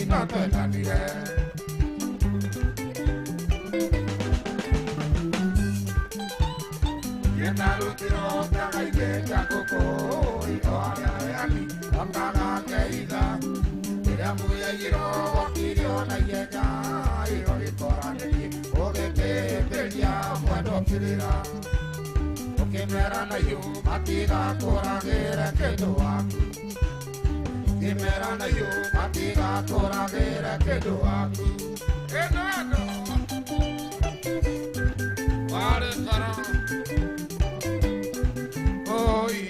no twendanire Yena lutiro tagaige jakoko Ikoaria reani Amkaga keida Ira muya yiro wakirio na yega Iro ikoraniri Ogeke pelia mwendo kirira Okemera na yu matiga koragere kendo waku Okemera na yu matiga koragere kendo waku Enado Wale kara Oi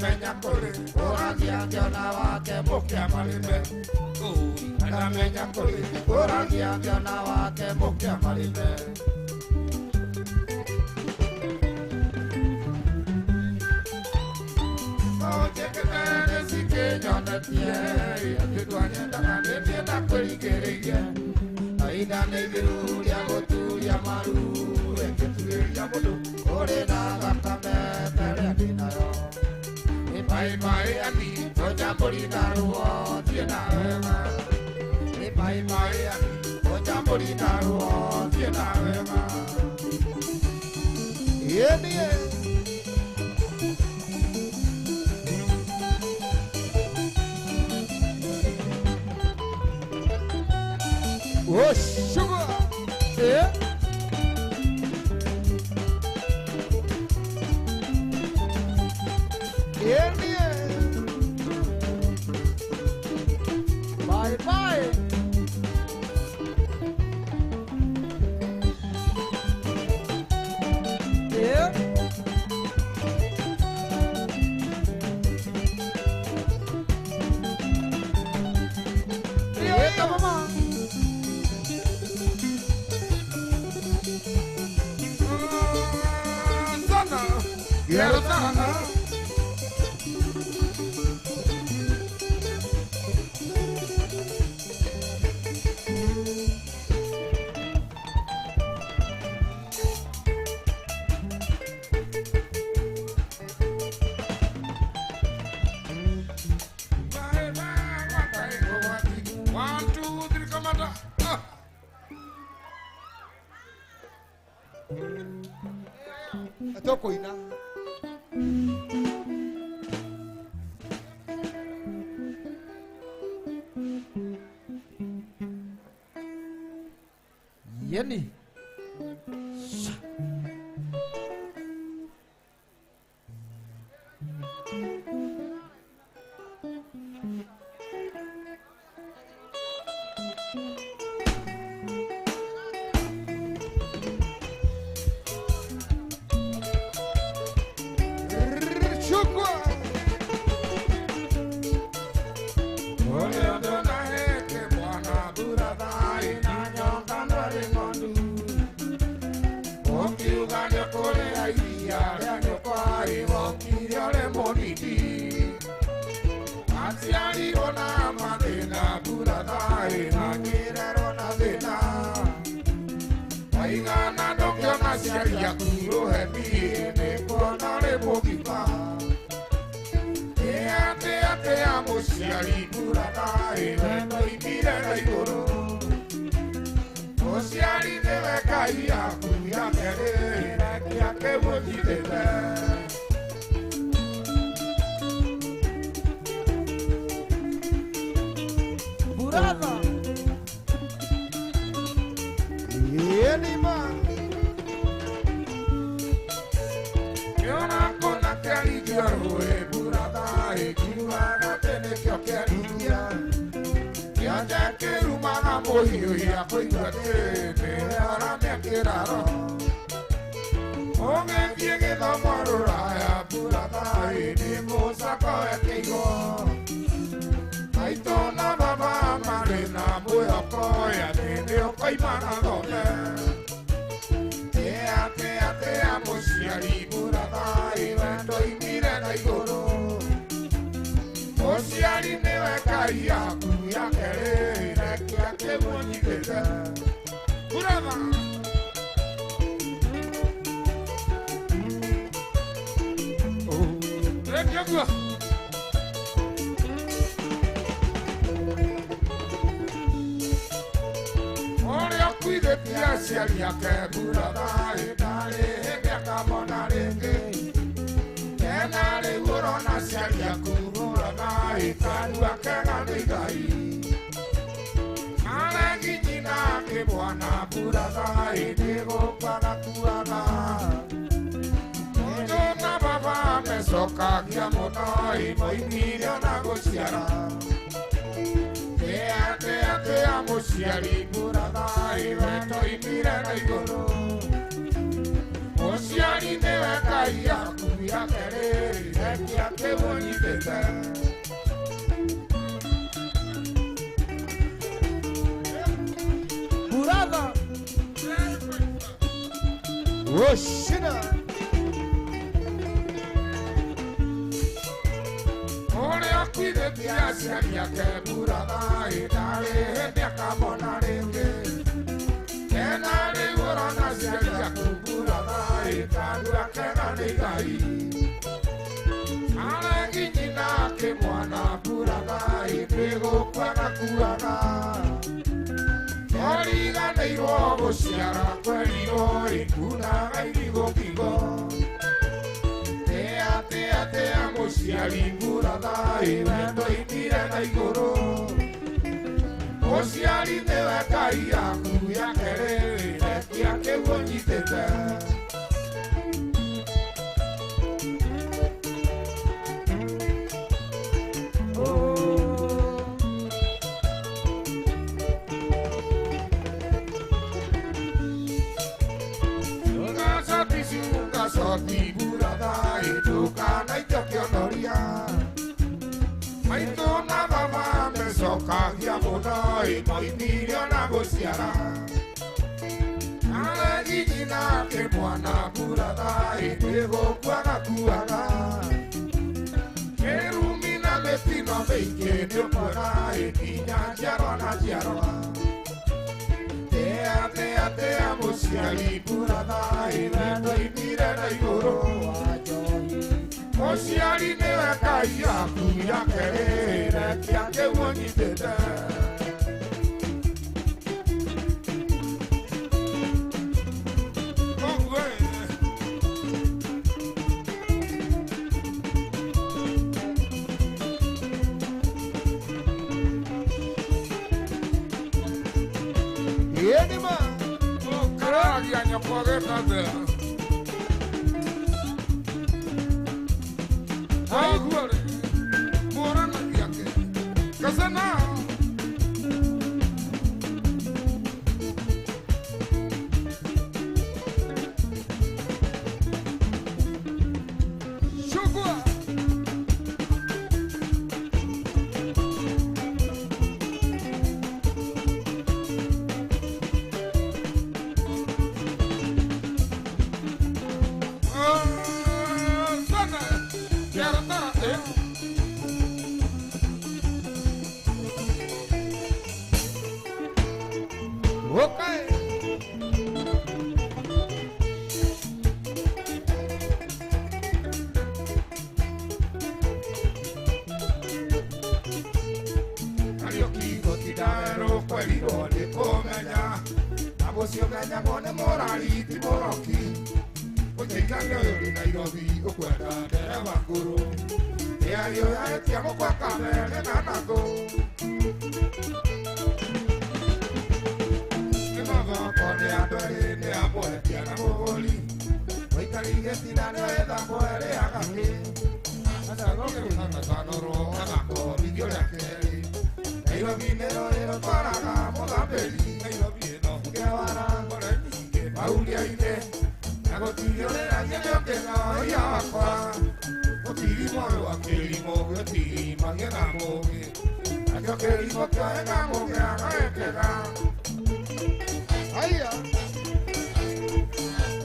Menya kule, orangia kiona wake mukia malimbe. Menya kule, orangia kiona wake mukia malimbe. Ojekene sike nyone tie, akitwanye ndakane tie na kweligerege. Aida negiru ya gotu ya maru, eketu ya mudu, ore na gakame tere dinayo. Bye bye ani, oja mori daruo, tiena ema. Bye bye ani, oja mori daruo, tiena ema. Yeni ye. Oh sugar, yeah. Yeni ye. Bye bye. Yeah. Yeah, mama. Sana. Yeah, sana. Atoko ina. Yeni. imana thome tea mũciari mũratha wendo imire na igũrũ mũciari nĩwe Ngai yaku ya kerĩ rekia kĩmũnyitĩte mũratha rekia guo aciari ake mũratha ndarĩ hĩndĩ akamona rĩngĩ kena rĩu ũrona aciari aku mũratha kanua kega nĩ Ngai aregi nyina kĩmwana mũratha nĩgũkwaga kuaga mũndũ na baba mecokagia mũno moimire ona gũciara tea mũciari mũratha wendo imire na igũrũ mũciari nĩwe Ngai yaku ya kerĩ rekia kĩmũnyitĩte mũratha woshina aciari ake mũratha ndarĩ hĩndĩ akamona rĩngĩ kena rĩu ũrona aciari aku mũratha kanua kega nĩ Ngai aregi nyina kĩmwana mũratha nĩgũkwaga kuaga origanĩirwo gũciara kwerirwo ikunaga irigũ kigo tea mũciari mũratha wendo imire na igũrũ mũciari nĩwe Ngai yaku ya kerĩ rekia kĩmũnyitĩte Soti mũratha ndũkanaite kĩonoria maitũ na baba mecokagia mũno moimire ona gũciara aregi nyina kĩmwana mũratha nĩgũkwaga kuaga kĩrumi na mĩtino mĩingĩ nĩũkuona nginya njiarwa na njiarwa tea mũciari mũratha wendo imire na igũrũ mũciari nĩwe Ngai yaku ya kerĩ rekia kĩmũnyitĩte Aya.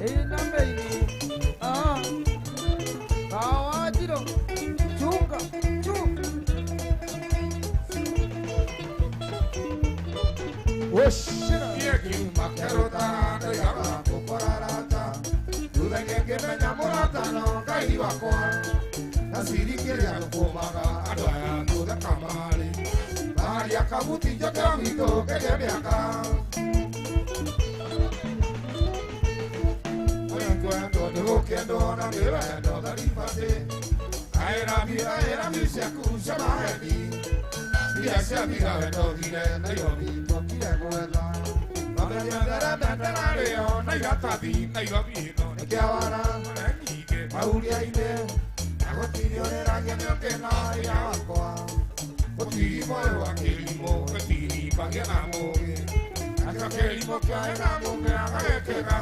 Ina baby. Kawajiro. Chunga. Oshira. Yeki makarota na yaba koparata. Tudenge menyamorata no kai wakwa. Nasiri kere akomaga adaya tuda kamari. Bali akabuti jaka mito kere biaka. Cuando debo que adora me va a dar infante. Era mi se acusa maedi. Via se amiga de no dire na yo mi to tire goela. Va me andare a mandare io na gata di na yo mi no che avara na ni che paulia ide. Hago tiro de la que no ya qua. Otimo a che limo che tiri pa che amo. Aka che limo che amo che haga che ga.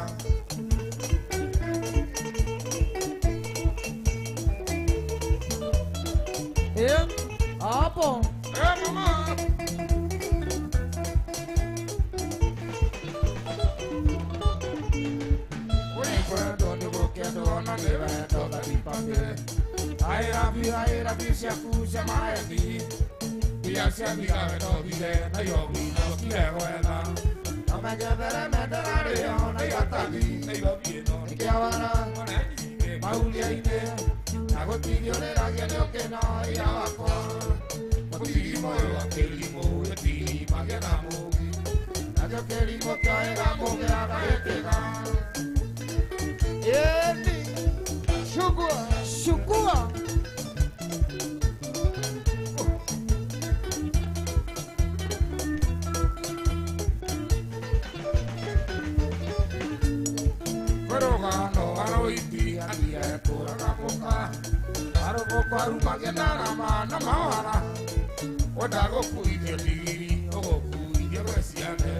Apo. Mamá. Oye, cuando te busquendo no me va a tocar mi papel. Ay, la vida se acusa más de ti. Y así amiga de no vive, no yo vi, no quiero verla. No me llevaré a meter a león, no yo también, no yo vi, no que ahora, Maulia y Nea. Hago tiro de la que no hay abajo. Motivo a que limo de ti pa que amo. Hago que limo que hagamos que haga este gan. Yeti, shukua. Pero gano y tía por la boca. Aro boca rumba que nada más no mara. Oda go kui de liri, o kui de resiane.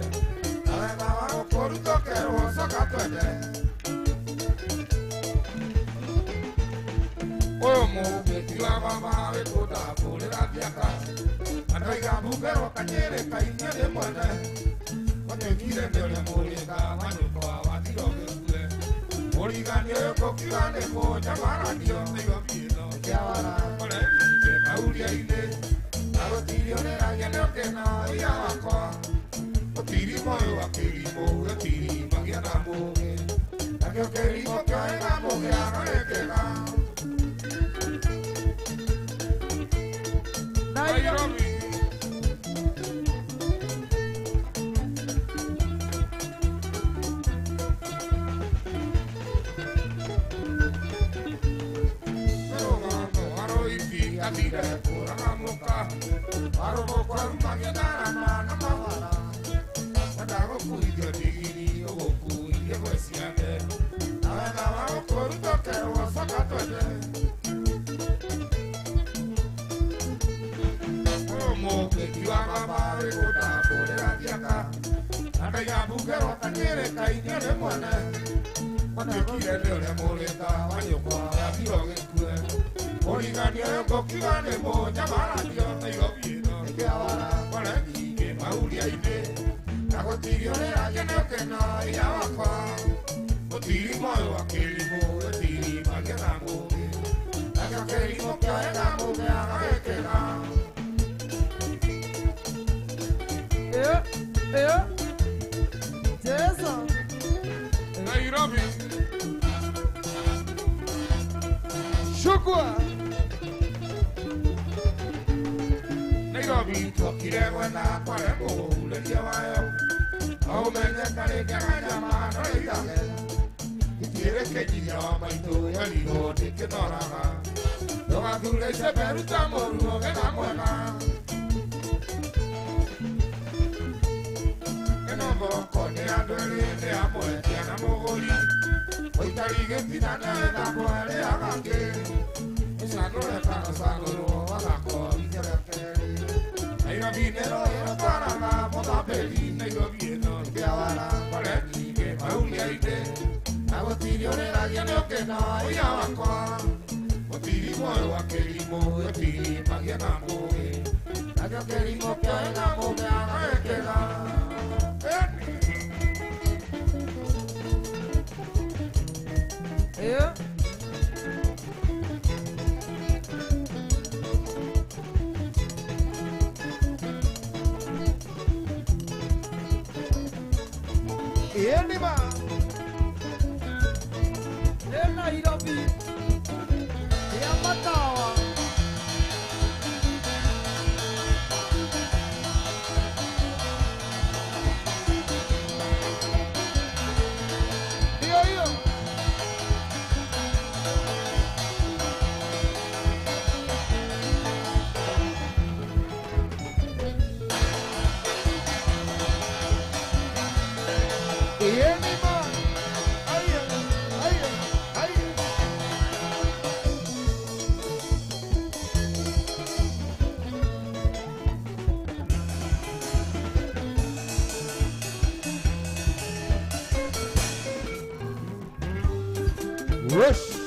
Ale baba o corto que rosa catete. O mo que tira mama de toda por la diaca. Andaiga bugero cañere caña de muerte. Cuando quiere de la morega, mano toa batiro que fue. Origane kokigane mo llamara Dios de gobierno. Que ahora con el que Paulia y de Hago tiro de la que no hay abajo. O tirimo yo a querimo, yo tirimo que amo. La que querimo que hagamos que haga que va. Nairobi. Tira por la boca, aro boca rumba que nada más no mala. Cuando fui yo digiri, o fui yo siete. Nada más por un toque o sacato de. Como que iba a mamar de gota por la diaca. Nada ya bugero cañere caña de muene. Cuando quiere le molesta, baño para Dios que fue. Origane kokigane mo llamara Dios de gobierno. Que ahora con el que Maulia y de hago tiro de la que no hay abajo. O tirimo a que limo de tirima que amo. La que limo que hagamos que haga que va. Jason. Nairobi. Shukwa. Nairobi, tokire buena para el le lleva yo. Oh, me encanta que haya mano y dale. Y quieres que yo me tú y el hijo de que no la haga. No va a durar ese perro amor, que la muela. Que no vos coneando el de amor, que no mogoli. Hoy te digo que no te da por el agaque. Esa no le está pasando, no va a la cosa. Hay un dinero para la moda pelina y gobierno que ahora para el que Maulia y de hago tiro de la que no hay abajo. O tirimo a que limo, o tirima que amo. La que limo que hagamos que haga que va. Enima. Ena Hirobi. Yamatawa. Rush.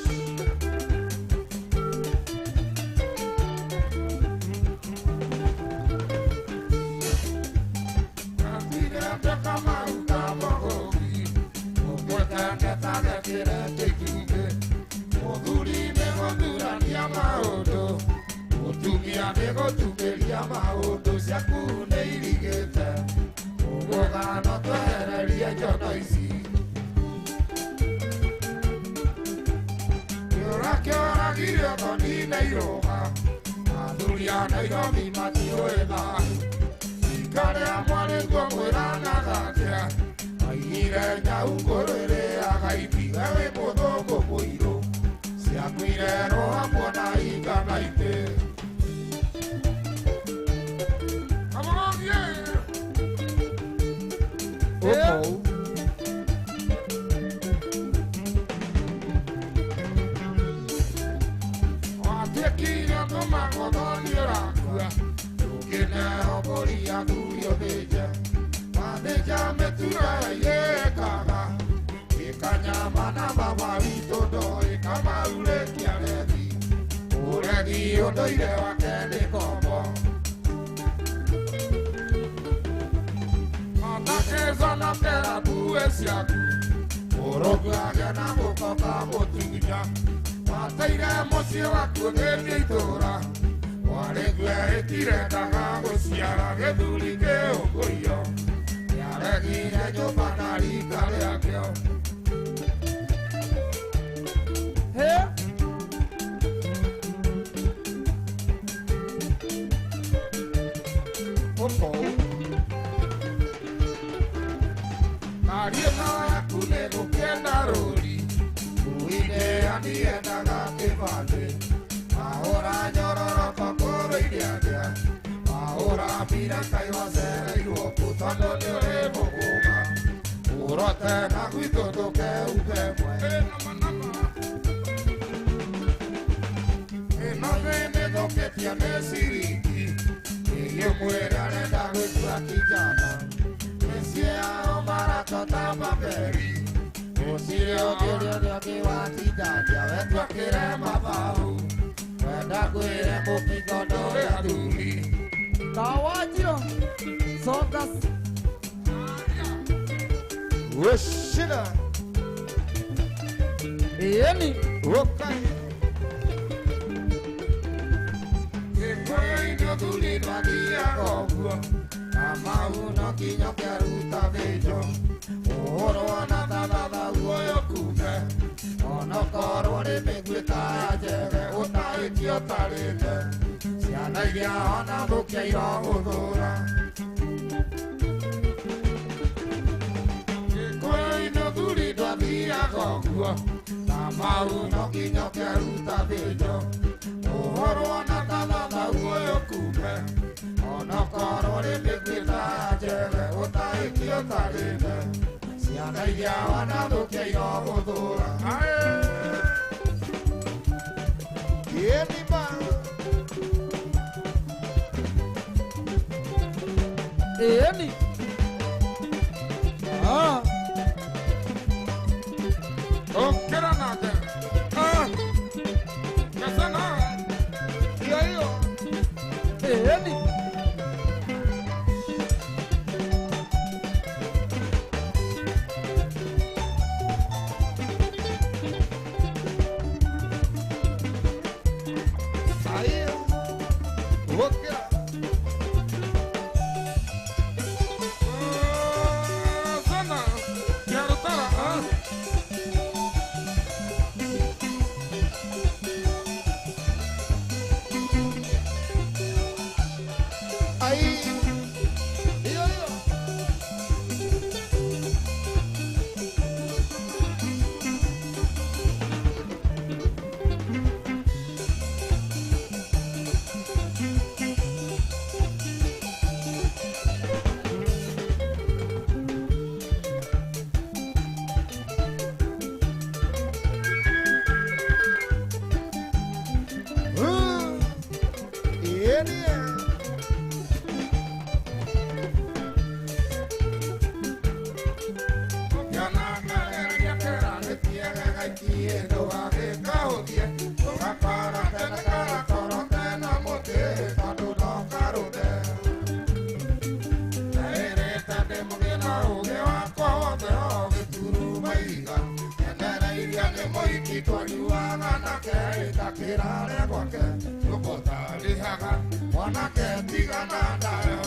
twanyuaga nake gakĩrare gwake tũgũtarĩhaga mwanake tigana nayo.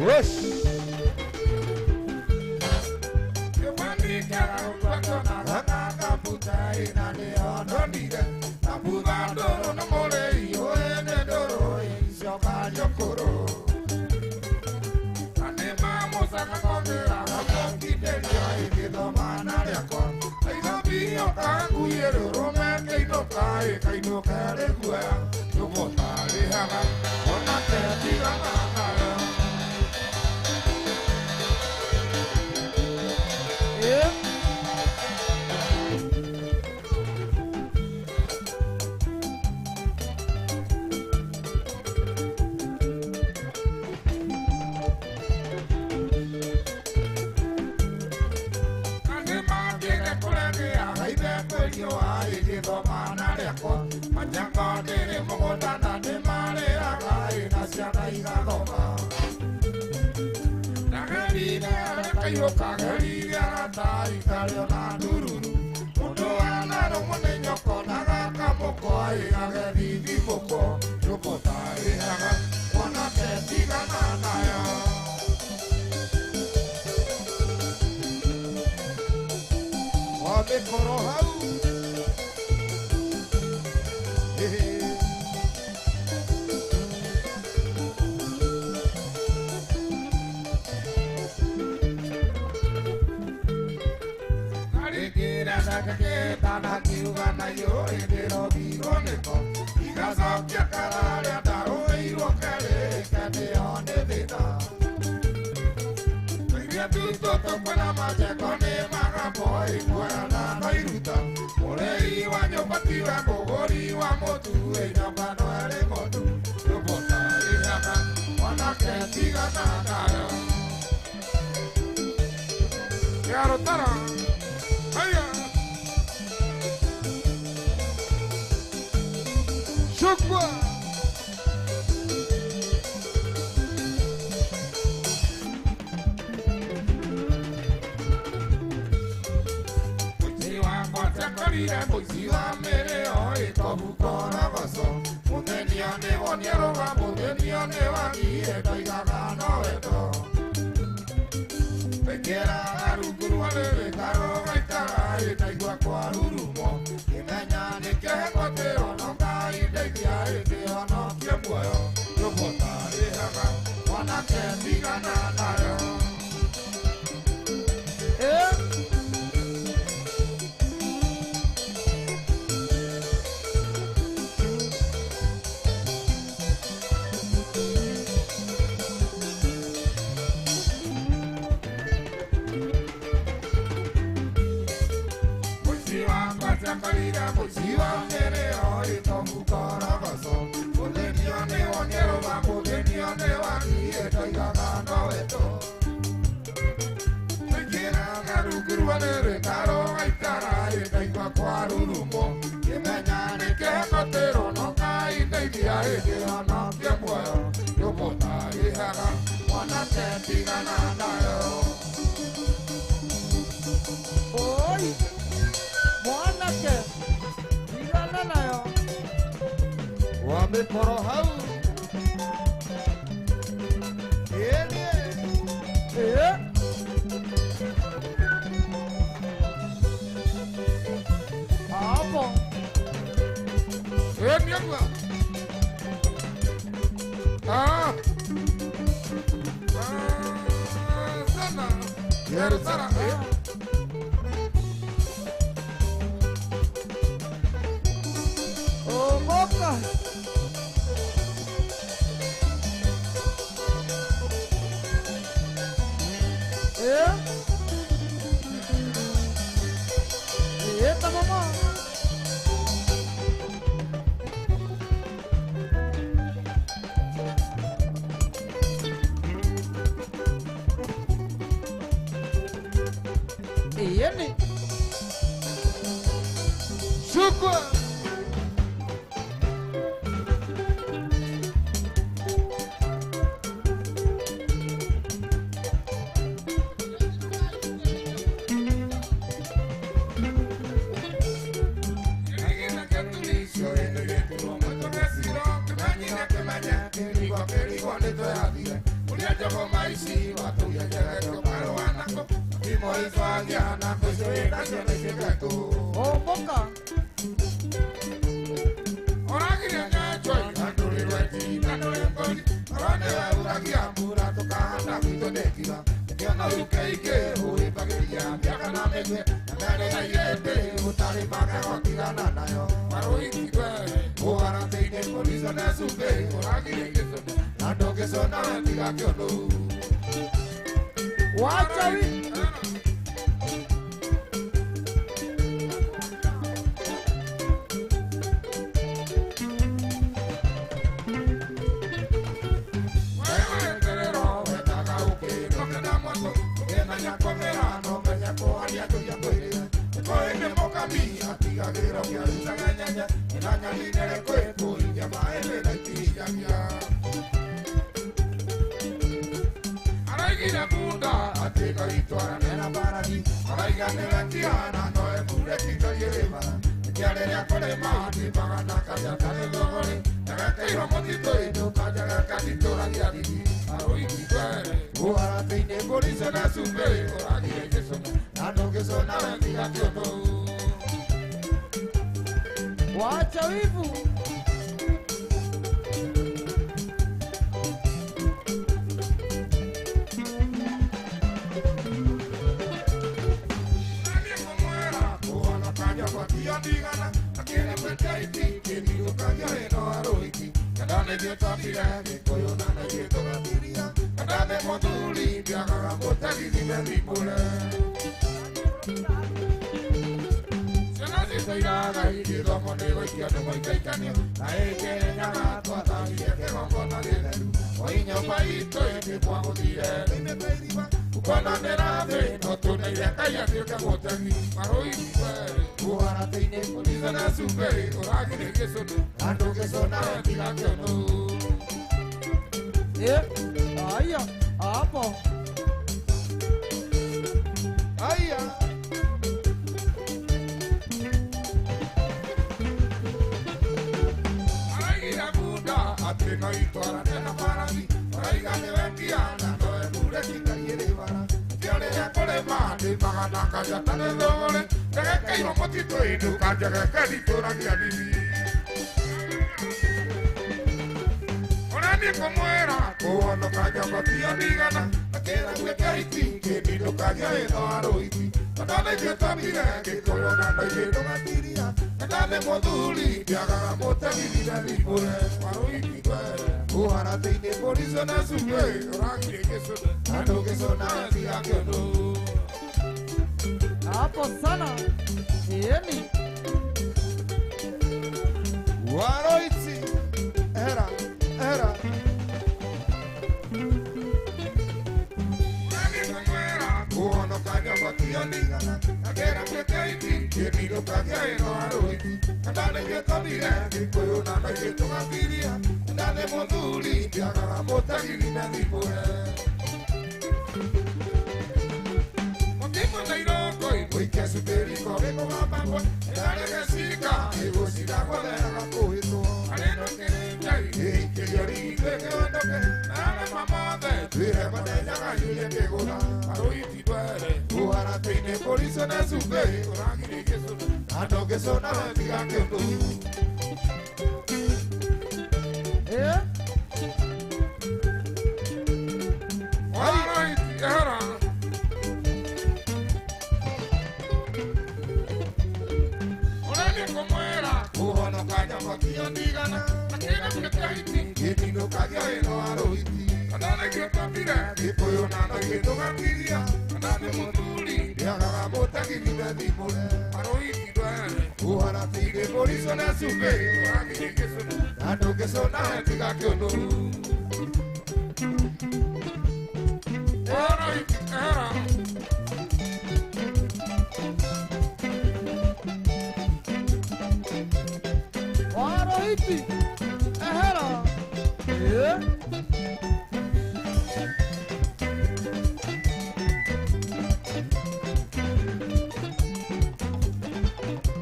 Whoosh! Chukua. Oh, boca. Wacha hivi. Wacha wivu. Aya, hapo. Aya. Hapo sana. Yeni. Waroiti. Era.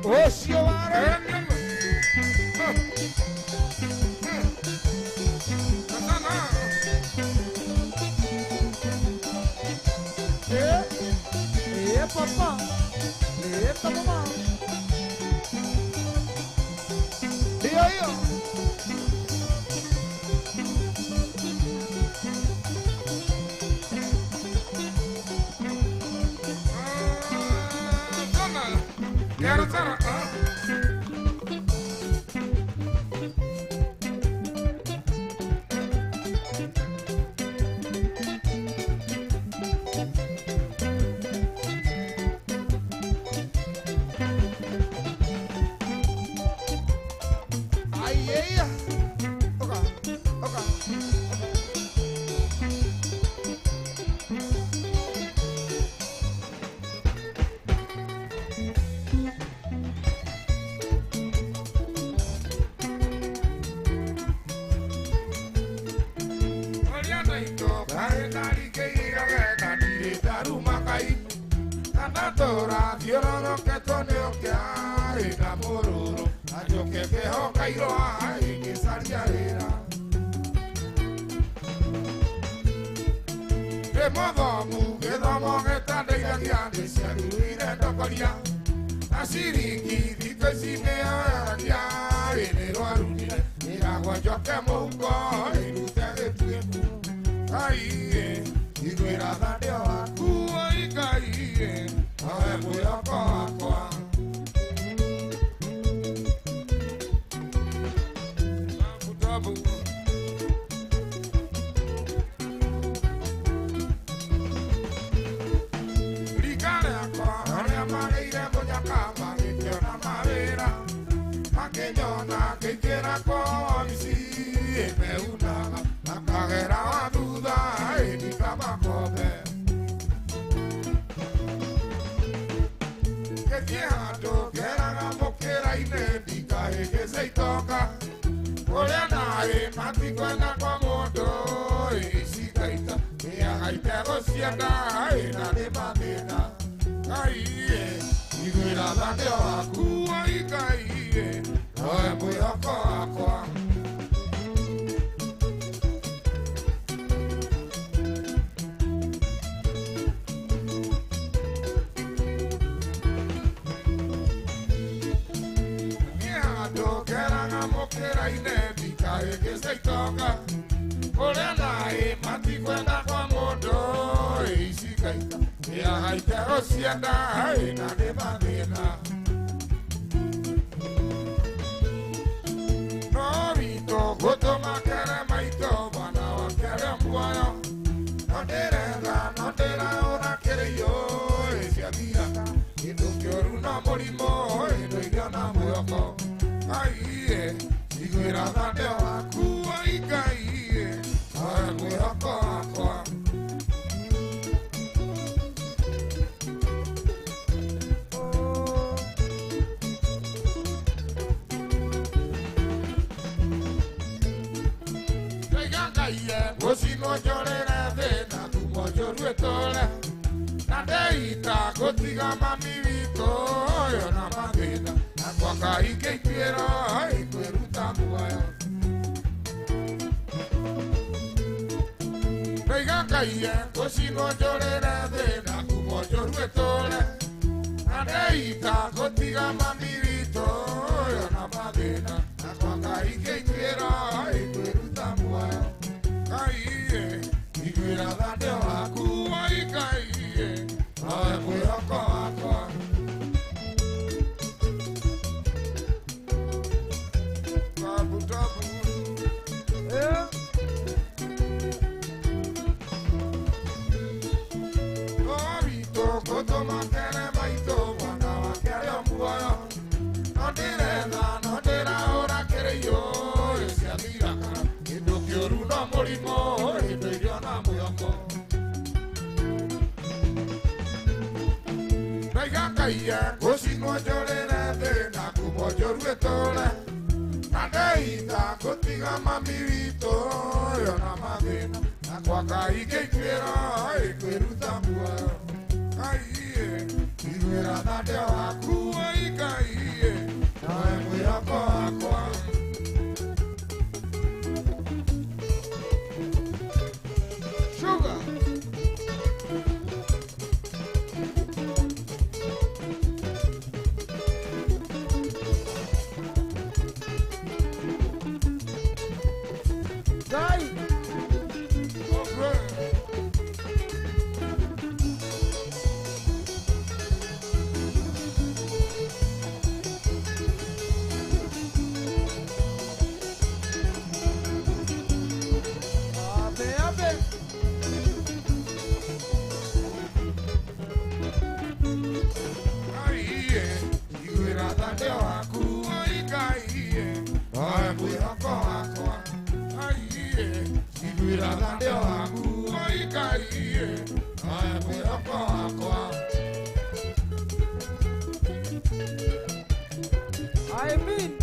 Ocio ware. Papá, eita mamãe. E aí, ó. Quero ser. Tora, diororo que toneo que hay, namororo, ayo que quejo cairo hay, que saliera. De modo mu, que domo que tan de grande, se aluire tocoria, así riki, dito y si me haría, enero arunire, mira guayo que mongo, y luce de tiempo, ahí, y no era dande a Cuba y caí, a ver, voy a coa. Que quiera con si me una la carrera duda y mi cama come que tiato que la moquera y médica y que se toca por la nave matico en la comodo y si caita y hay negociada y la de madera ahí y mira la de Cuba y caí Oye, voy a coa. Mira, tú que la moquera inédita y que se toca. Por el aire, maticuenda como do y si caita. Y hay que rociada y la de madera. Goto makere maito bana wakere mbuayo Notera ora kere yo Esi abiraka Ito kioru na morimo Ito iria na muyoko Aiye Iguira dande wa kuwa ikaiye Ae muyoko akwa Osi no llorera de na tu moyo ruetole Na deita gotiga mami vito Yo na madena Na kwaka ike quiero Ay kueruta muayo Veiga caie Osi no llorera de na tu moyo ruetole Na deita gotiga mami vito Yo na madena Na kwaka ike quiero Ay kueruta muayo Caie, y cuida date a Cuba y caie, a cuida coa. Tabu tabu, Gorito, goto makere maito, wana wakere ambuayo. No tera ora kere yo, ese adiraka. Yoru no morimo, ito iria na muyoko. Naiga kaia, kosi no llorera de na kubo yoru etole. Na deita, kotiga mamirito, yo na madena. Na kwaka ike quiera, ikueruta mua. Kaie, iguera date wa kuwa ikai. Noe mwĩhoko wakwa. Sugar. Guy. I mean,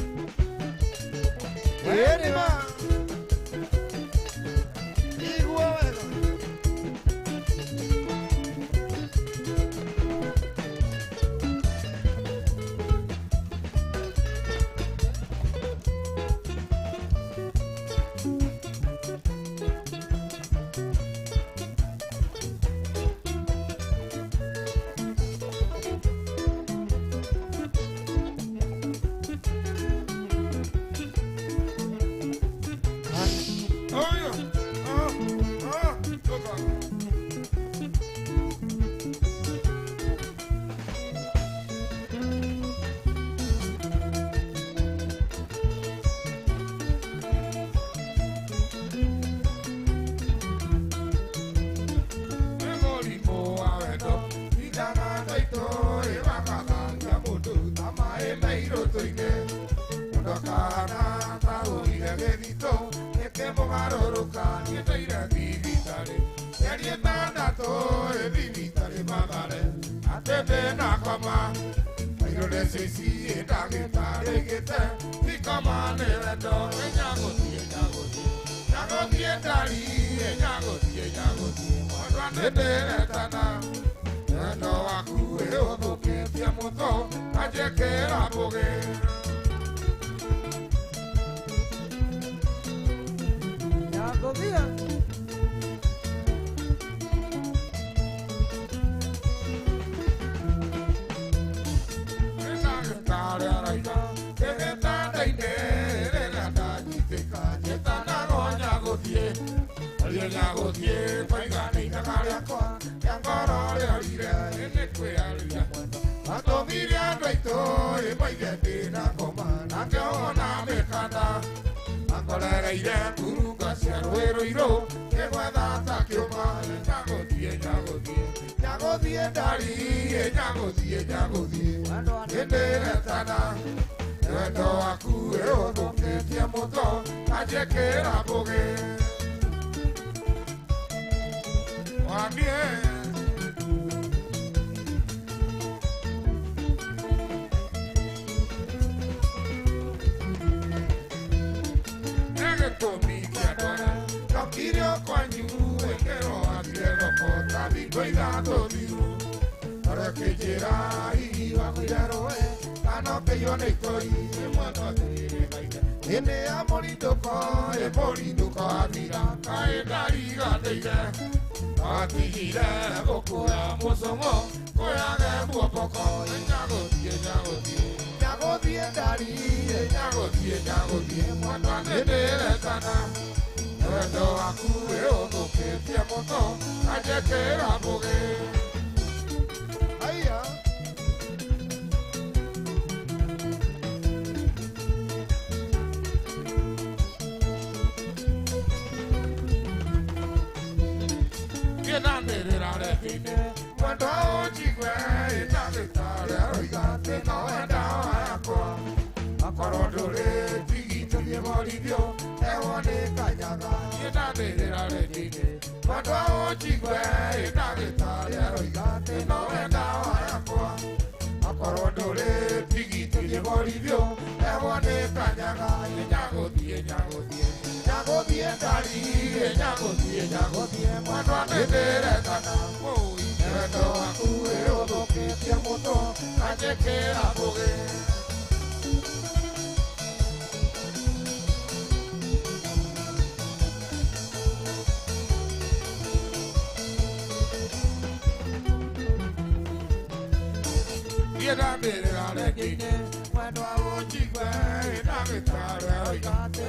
Tieda Mira Legine, when I watch it,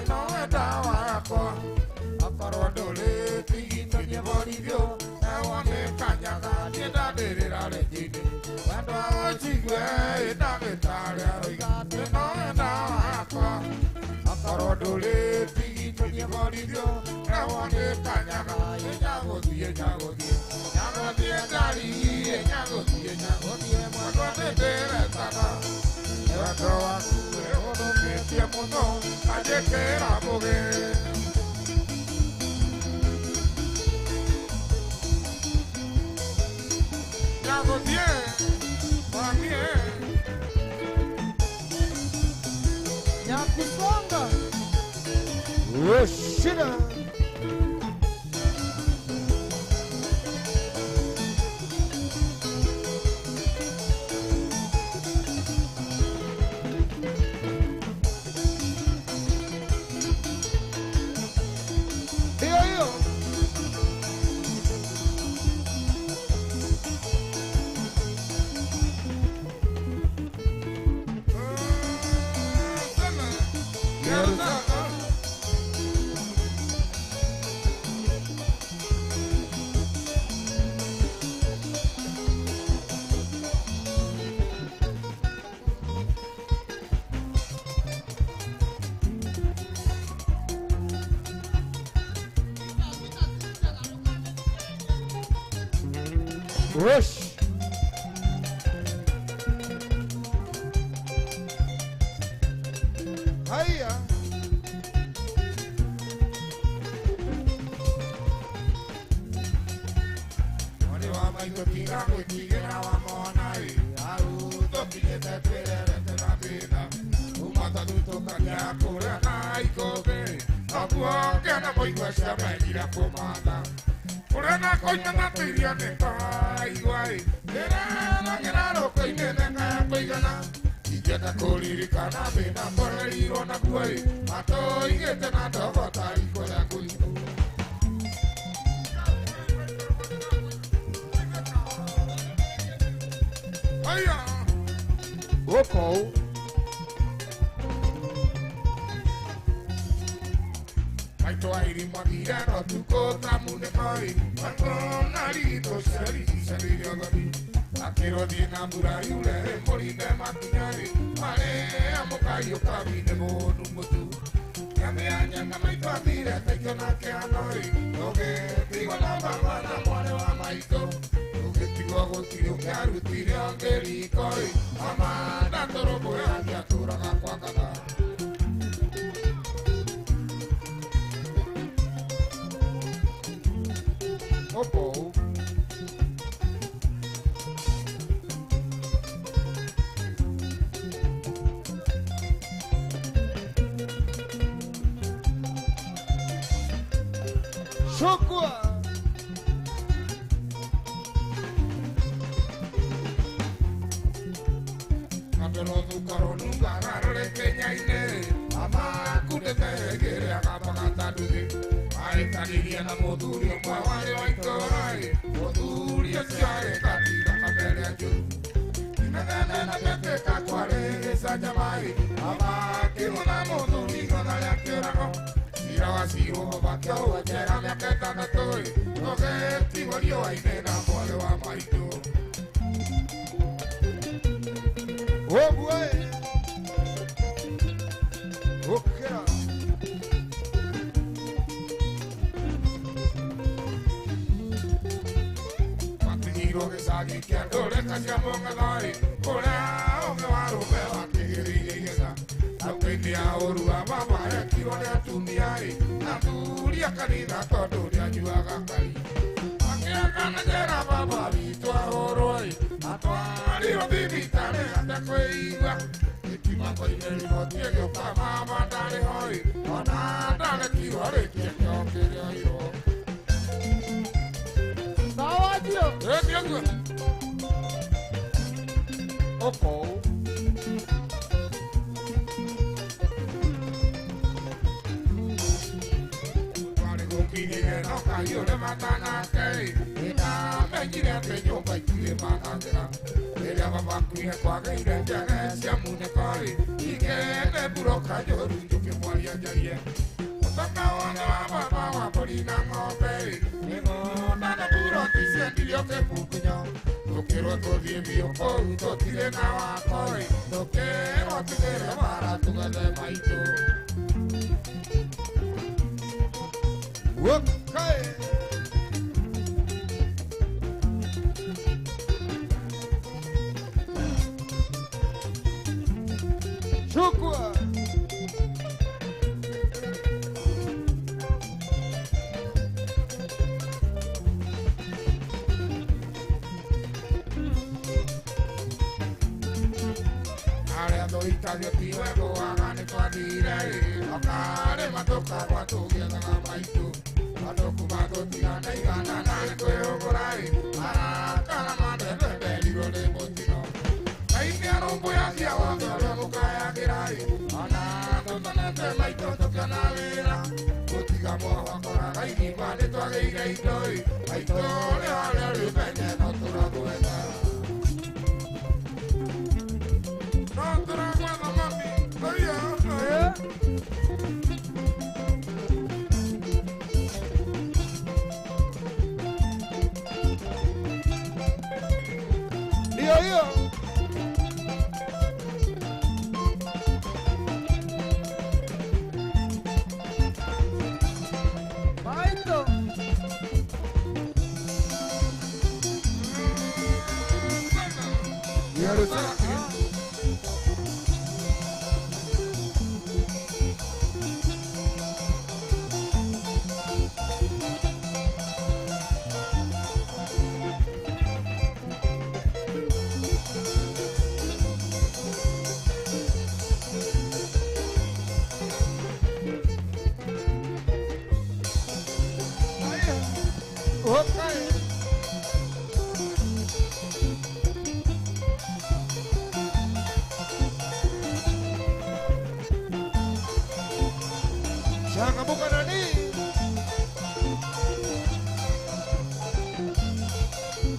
no Dawa, Aparodole, Tigin, your body view, I want me Kanyaga, Tieda Mira Legine, when I watch it, no Dawa, Aparodole, Tigin, your body view, I want me Kanyaga, Yago, Rush. Hiya. Oni wa mai to tira ko tigera wa monai. Au to pide te pere te na pina. Umata du to kanya kora nai ko be. Apuo ke na moi kwa sia mai ira pomada. Orena koina na tiria ne pai guai. Era na geraro koine ne ka koigana. Ijeta koliri kana bena porri rona guai. Ato igete na dogo tari ko da kuito. Aya. Oko. To airi magira no tu kota mune koi Matom narito sari sari yagari Akero di namura yule mori de matinyari Mare amokayo kabi de bonu mutu Yame anyanga mai to amire teikyo na ke anoi Oge tigo na barbana mwane wa maito Oge tigo agotiro ke arutire angeri koi Ama natoro boe angiatura kakwakata Opo. Chokwa. Kapelo tu karonu garare kenyaine. Ama kudete gere akapakata dude. Ai kadiria na modurio kwa wale waitorai modurio siare katira kabele aju inagana na pete kakware esa jamai ama kimona modurio na ya kerako ira wasiho bakyo wajera na keta na toi oge tiborio aine na mole wa maito oh boy okera que sagi que adore casiamo ngai ora o me varo me va que giriga aunque dia oru baba ya kiro ya tumiai na turia kanida todo dia juaga kai akia kana jera baba vito oroi atwari o bibitane ata koiwa etima koi neli motie yo kama bandare hoi ona dale kiro re que yo Opo. Wale gokini no kayo le matana kei. Ina mejire te yo kai kile matana. Ele baba kuya kwa gaire jaga sia mune koi ike me buro kajoru juke mwaria jaye Otaka wana baba wa polina ng'ombe Ego nana buro tise ndilio ke pukunyo Tukiro todhie bioko utotile na wakoi Tukero tukere mara tugele maito Okay Chukwa Italia piwego agane kwa dire Akare matoka kwa tugia na maitu Matoku matotia na igana na kweo gorai Arakana madebe ligo de botino Kaimi arombo ya kia waka mukaya kirai Ana totanete maito tokia na vera Utiga moa wakora gaini pade tuage igaitoi Aito le hale rupene no tura kueta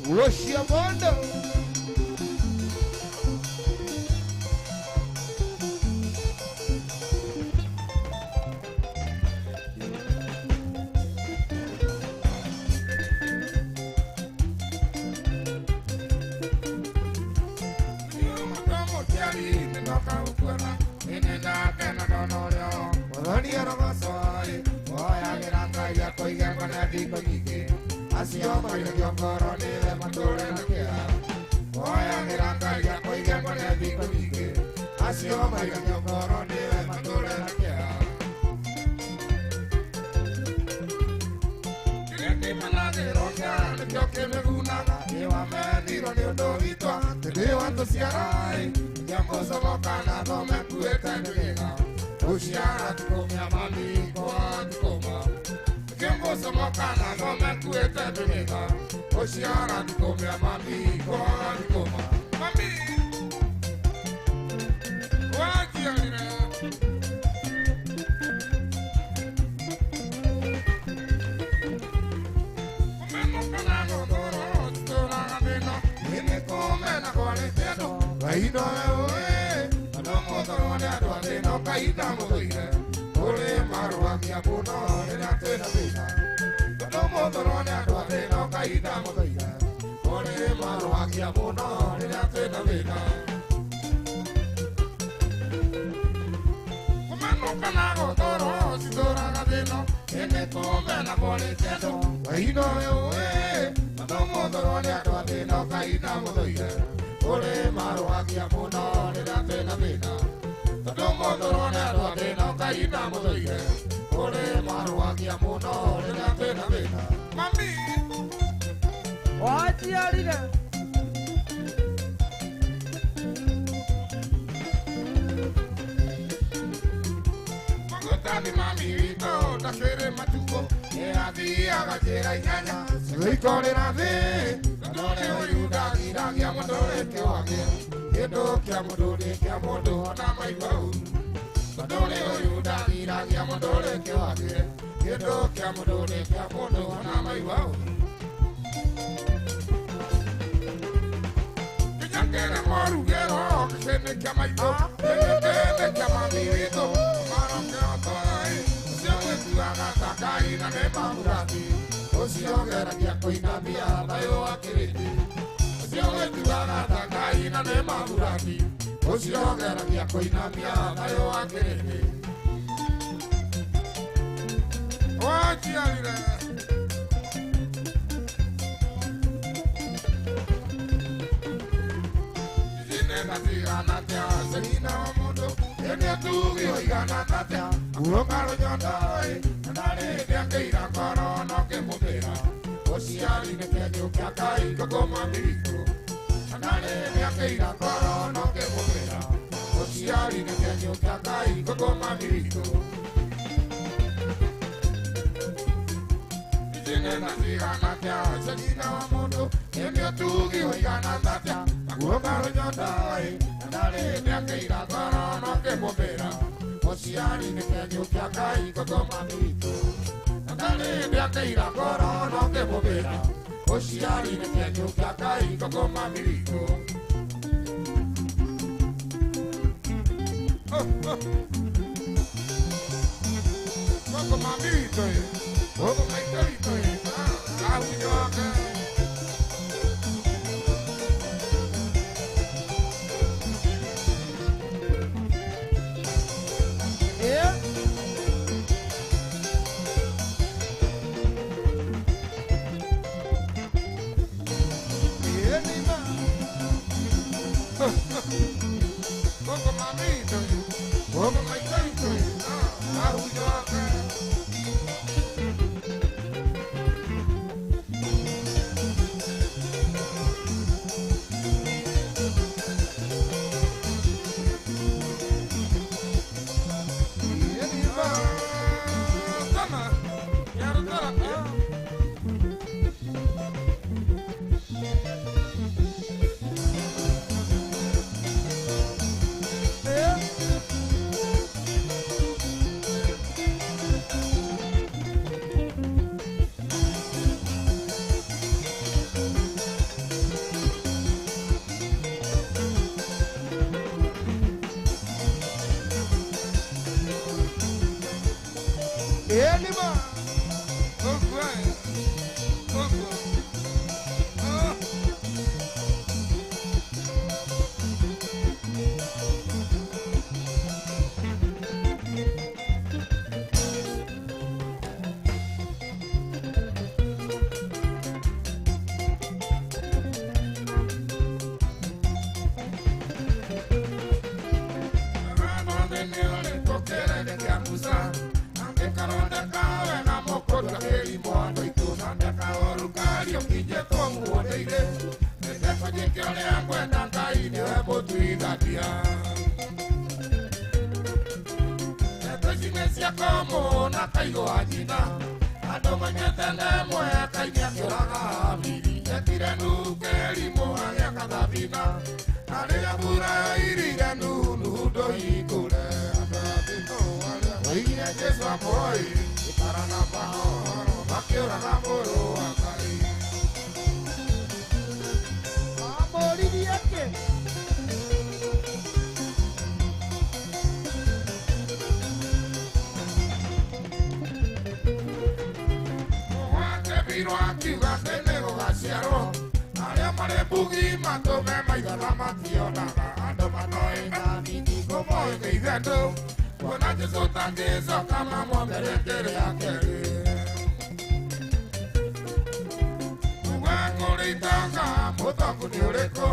Russia Mondo Asio mai yo korone le mandore na kea Oya miranga ya koiga kone biko nike Asio mai yo korone le mandore na kea Kirete malade roka le kyoke me gunaga Ewa me diro ni odo itwa Te dewa to siarai Yambo somo kana no me kueta nega Ushiara tuko mia mami kwa tukoma Kembo somo kana no me kueta nega Ushiara tuko mia mami kwa tukoma Mami Waki alina Kumeno kana no doro Tora gameno Mime kome na kone tedo Kaino ewe Adomo torone aduate no kaita modoire Ole marua kia puno Nena tena vina Adomo torone aduate no kaita modoire Ole marua kia puno Nena tena vina Kumeno kanago toro Sidora gadeno Ene kome na kone tedo Kaino ewe Adomo torone aduate no kaita modoire Ole marua kia puno Nena tena vina Tomo dorone aduate no kaita modoire Ole marua kia puno Nena tena vina Mami Wati alina Magotani mami vito Takere matuko E adi agachera inyanya Siviko nena ve Kadone oyuda Iragia mondore ke wage Edo kia mondore kia mondo Ona maibau Kadone oyuda Iragia mondore ke wage Edo kia mondore kia mondo Ona maibau kere morugero kene kama ito kene kama mirito maroke otorai siwe tuaga takai na ne mamurati osiogera kia koinamia nayo akiriti siwe tuaga takai na ne mamurati osiogera kia koinamia nayo akiriti wachialire Natia, Selina Mondo, and your two Gana Natia, Urokaro Yondai, and I did a Kira Corona, Kemopera, Osiari, the Kajo Kakai, Kokoma Mirico, and I did a Kira Corona, Kemopera, Osiari, the Kajo Kakai, Kokoma Mirico. Natia, Selina Mondo, and your two Gana Natia, Urokaro Yondai. Dale de aquella corona que movera, Osiari de que yo que acá y Kokoma Mirico. Dale de aquella corona que movera, Osiari de que yo que acá y Kokoma Mirico. Kokoma Mirico, Kokoma Mirico, como na caigo allina ando mañana mue caña que la miri ya tiranu que limo ya cada vina ale ya pura irira nu do ikure anda pito ala ina que so amoi para na pa va que ora na moro akai amori dia que Vino aquí gastene go gasiaro ale mare bugi mato me maiga la mationa ando manoi na mini como que idendo bona je so tange so kama mo mere kere akere wa kore tanga moto kunioreko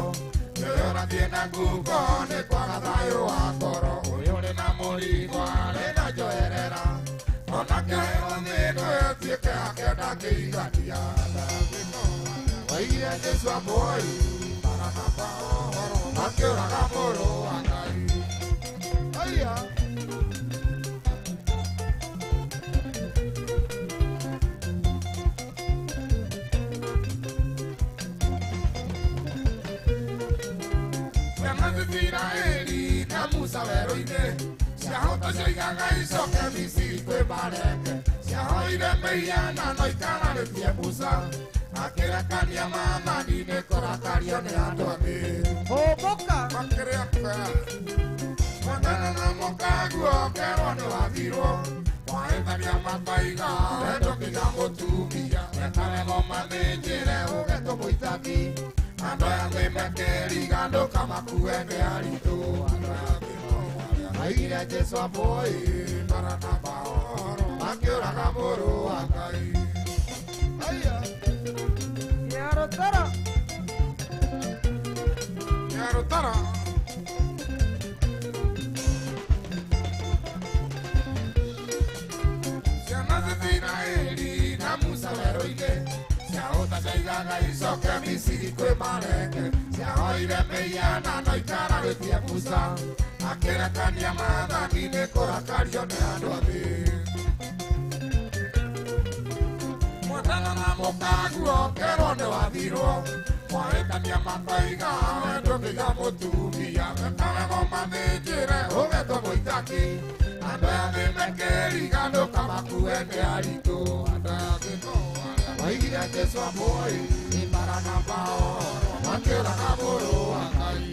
yo na tiena gugo ne kwa gadayo akoro yo na mori kwa na yo erera ona que onde no es que aquela que igatia vai é sua amor para na pao na que ora namoro anai ai a Siamo vira eli na musa vero ide Siamo llegando a eso que mi sitio es valiente. Si ahoy de mediana no hay cara de piepusa. Akĩrekania maathani nĩ kũrakario nĩ andũ angĩ. Ũmbũka. Makĩrĩa kwea. Mwathana na mũkaguo kerwo nĩ wathirwo. Wahĩtania mataiga wendo nginya mũtumia. Wekawego mathĩnjĩre ũgetwo mũithaki. Andũ aya thĩ makĩrigandũka makue nĩ aritũ. Andũ aya thĩ maigire Jesũ aboĩ bara na mahoro. Makĩũraga mũrũ wa Ngai. Yarotara. Yarotara. Ciana zithina ĩri na Musa werũ-inĩ. Ciahũta ciaigaga icoke Misiri kwĩ marenge. Ciahoire mĩhianano ikararĩtie Musa. Akĩrekania maathani nĩ kũrakario nĩ andũ angĩ. Mwathana na mũkaguo kerwo nĩ wathirwo. Wahĩtania mataiga wendo nginya mũtumia. Wekawego mathĩnjĩre ũgetwo mũithaki. Andũ aya thĩ makĩrigandũka makue nĩ aritũ. Andũ aya thĩ maigire Jesũ aboĩ bara na mahoro. Makĩũraga mũrũ wa Ngai.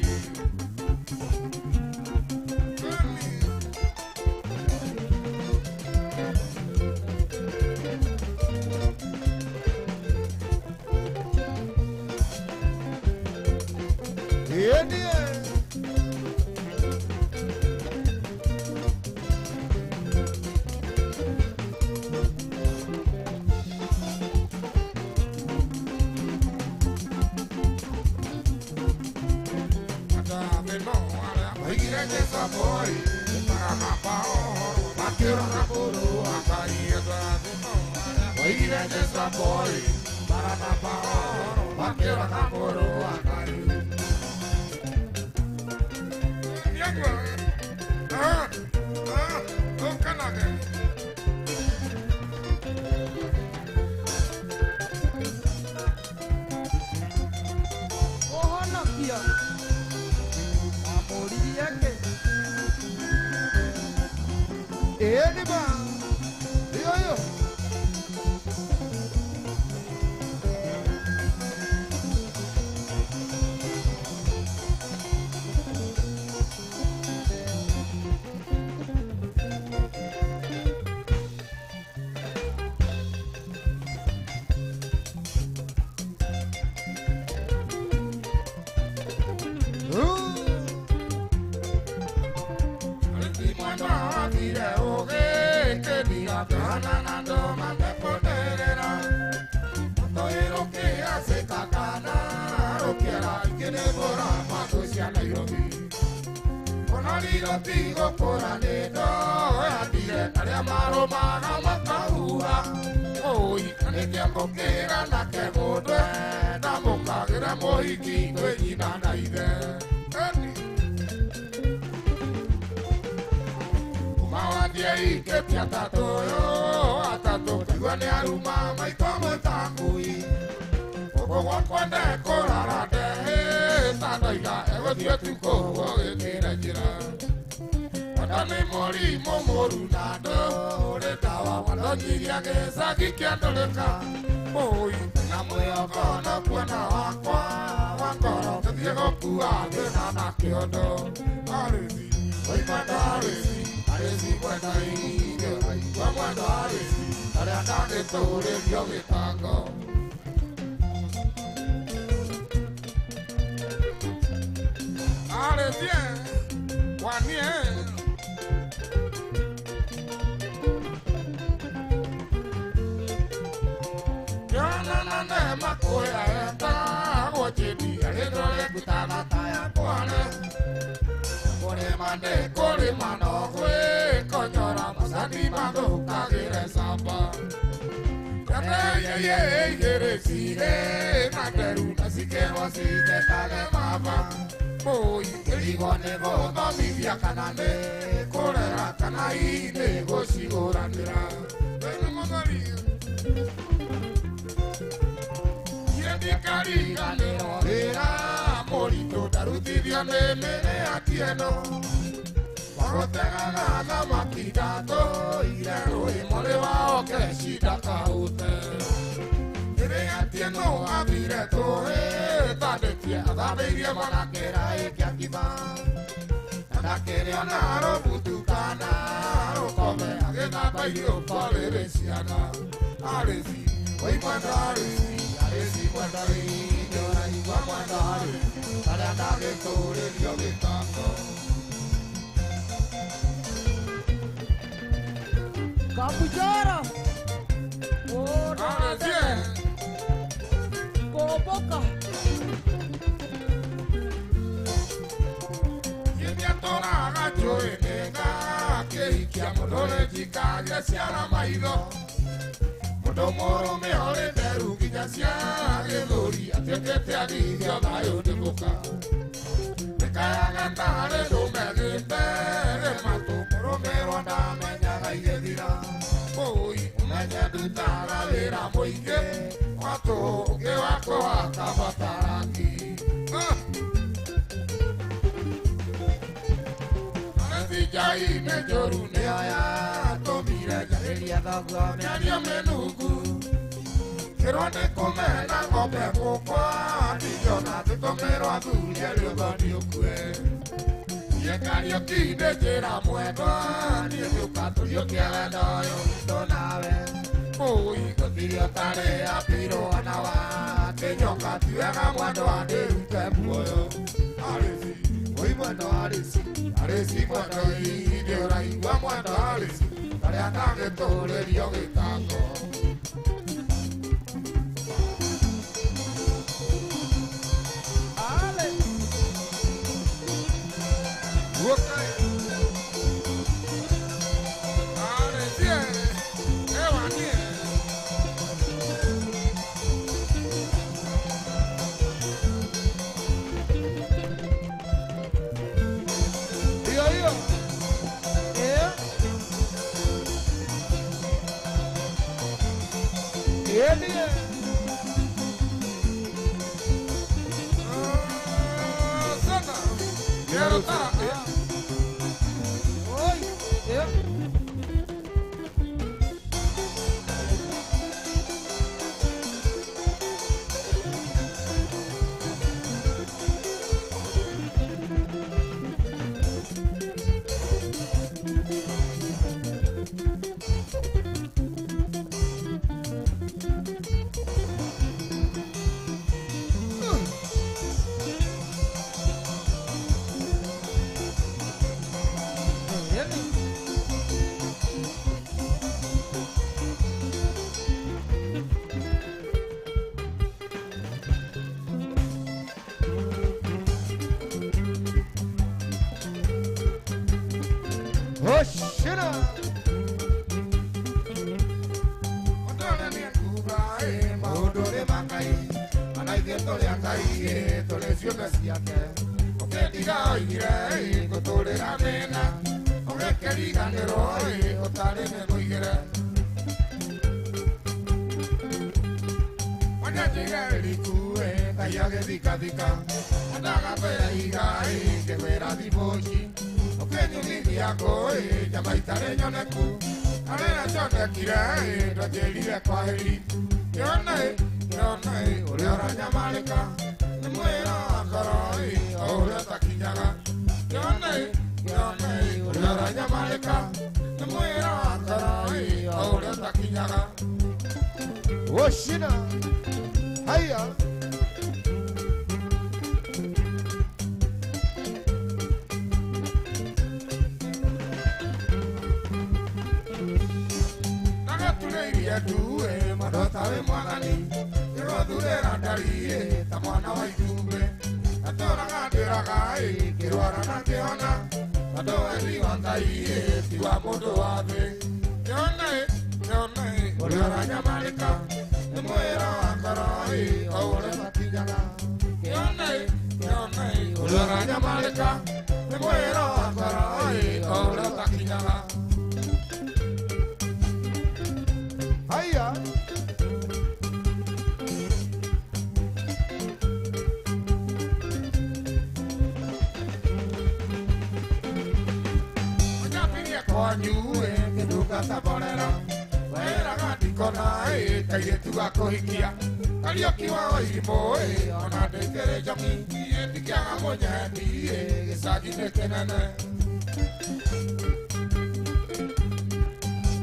atie no avire toe tadetia aberia manakera ekiakiba nakere onaro butukana rokome agena bayo paleresiana aresi oi aresi mandari dora igua mandari para andare tore dio getando Capujara. Oh, Boca. Tora joe nega ke chiamo dole chica ya sia maido modo moro me ole peru che ya sia e lori a te adi io dai de boca me cae cantare do me de bere mato moro me ronda me ya gai dirà poi me ya tutta vera moi che quattro che va qua cavataki Jai me joru ne aya to mira jarelia da gua me aria menuku kerone come na gobe kokwa di jona de tomero adu ya le badio kue ye cario ki de jera muedo ni de kato yo que ada yo donave oi ko dirio tare a piro anawa te nyoka tu era muado ade te puo aresi oi muado aresi muado i de ora igua muado aresi tare andare tore dio che tango Ale okay aresi e wani Karaoke wa imoe ona dekere jami tikiaga monyani gisagi nekenene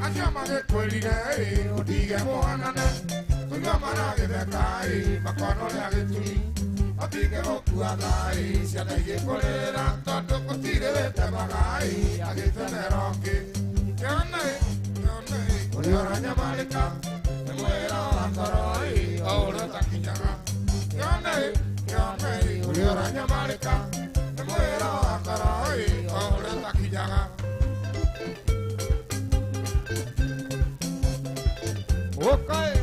Ajama kwelire udige mohanane Kunywa mana githeka makono ya gituri Atige okuaga ciana igikorera tondu gutire wetemaga agiteneroki Yone uri oranyamarika Mwera wa ngoroi Aura takinyaga Yone uri oranyamarika Mwera wa ngoroi Aura takinyaga Okay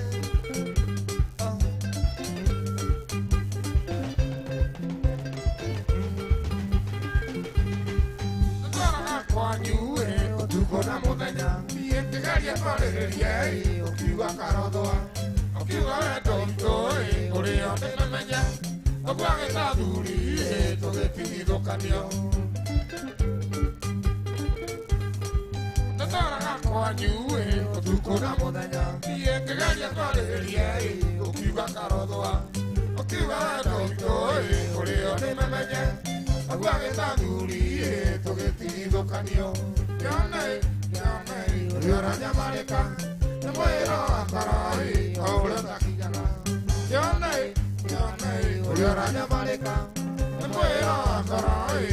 Tukona muthenya Tiendigaria twarereria Ukiuga karodwa Ukiuga wendo Urio ndimemenya Oguo agĩtathuri Tũgĩtigithũkanio Tũtwaraga kwanyu Tukona muthenya Tiendigaria twarereria Ukiuga karodwa Ukiuga wendo Urio ndimemenya Oguo agĩtathuri Tũgĩtigithũkanio Yone, uri oranyamarika Mwera wa ngoroi Aura takinyaga Yone, uri oranyamarika Mwera wa ngoroi